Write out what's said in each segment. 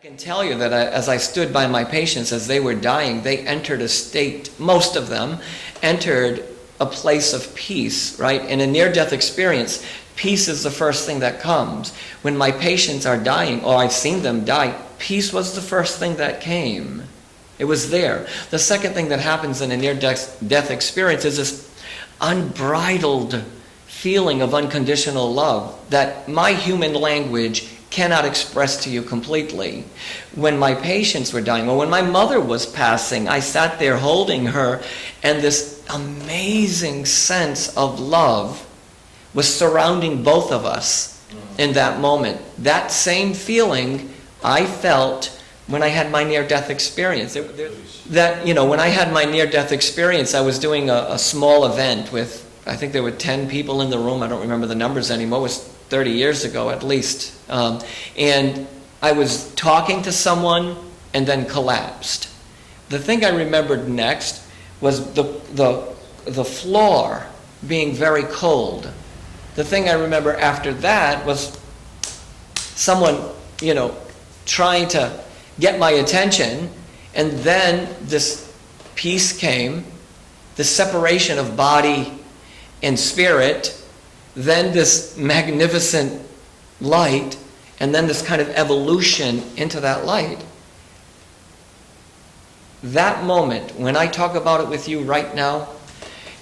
can tell you that as I stood by my patients as they were dying, they entered a state, most of them entered a place of peace, right? In a near-death experience, peace is the first thing that comes. When my patients are dying, or I've seen them die, peace was the first thing that came. It was there. The second thing that happens in a near-death experience is this unbridled feeling of unconditional love that my human language cannot express to you completely. When my patients were dying, or when my mother was passing, I sat there holding her, and this amazing sense of love was surrounding both of us in that moment. That same feeling I felt when I had my near-death experience. When I had my near-death experience, I was doing a small event with, I think there were 10 people in the room. I don't remember the numbers anymore. It was 30 years ago at least. And I was talking to someone and then collapsed. The thing I remembered next was the floor being very cold. The thing I remember after that was someone, trying to get my attention, and then this peace came, the separation of body and spirit, then this magnificent light, and then this kind of evolution into that light. That moment, when I talk about it with you right now,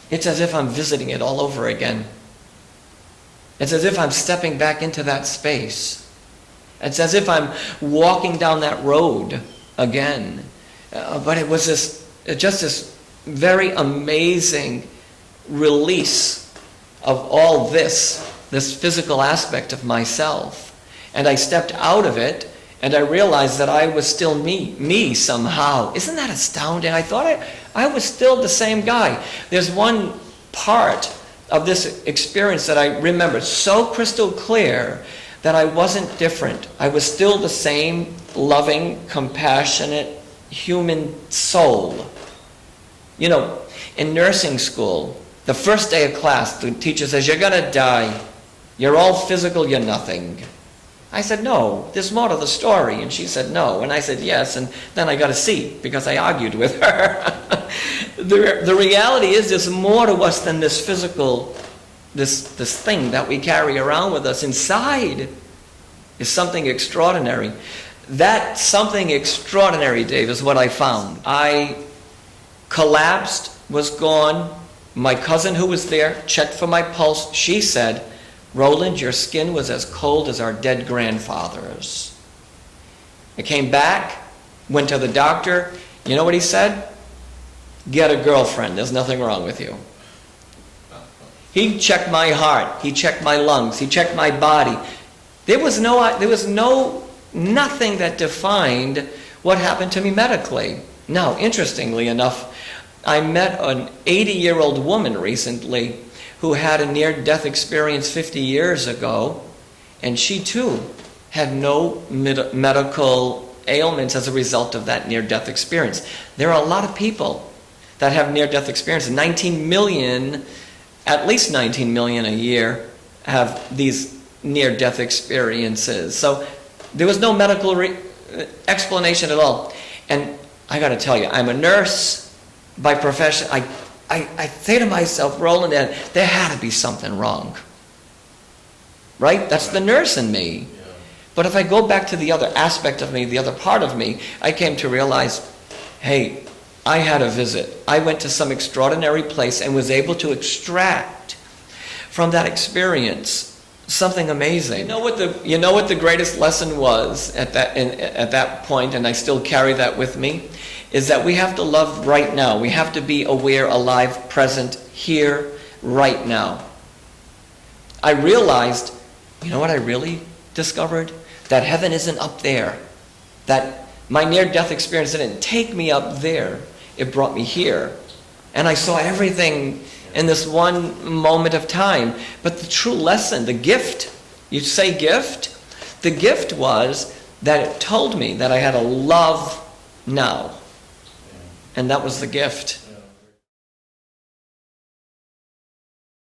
it's as if I'm visiting it all over again. It's as if I'm stepping back into that space. It's as if I'm walking down that road again. But it was just this very amazing release of all this physical aspect of myself. And I stepped out of it, and I realized that I was still me somehow. Isn't that astounding? I thought I was still the same guy. There's one part of this experience that I remember so crystal clear that I wasn't different. I was still the same loving, compassionate human soul. In nursing school, the first day of class, the teacher says, "You're going to die. You're all physical, you're nothing." I said, "No, there's more to the story." And she said, "No." And I said, "Yes." And then I got a C because I argued with her. The reality is there's more to us than this physical, this thing that we carry around with us. Inside is something extraordinary. That something extraordinary, Dave, is what I found. I collapsed, was gone. My cousin who was there checked for my pulse. She said, "Roland, your skin was as cold as our dead grandfathers." I came back, went to the doctor. You know what he said? "Get a girlfriend. There's nothing wrong with you." He checked my heart. He checked my lungs. He checked my body. There was nothing that defined what happened to me medically. Now, interestingly enough, I met an 80-year-old woman recently who had a near-death experience 50 years ago, and she too had no medical ailments as a result of that near-death experience. There are a lot of people that have near-death experiences. 19 million, at least 19 million a year, have these near-death experiences. So there was no medical explanation at all. And I got to tell you, I'm a nurse by profession. I say to myself, Roland, there had to be something wrong. Right? That's the nurse in me. Yeah. But if I go back to the other aspect of me, the other part of me, I came to realize, hey, I had a visit. I went to some extraordinary place and was able to extract from that experience something amazing. You know what the greatest lesson was at that point, and I still carry that with me, is that we have to love right now. We have to be aware, alive, present, here, right now. I realized, you know what I really discovered? That heaven isn't up there. That my near-death experience didn't take me up there. It brought me here. And I saw everything in this one moment of time. But the true lesson, the gift, you say gift? The gift was that it told me that I had to love now. And that was the gift.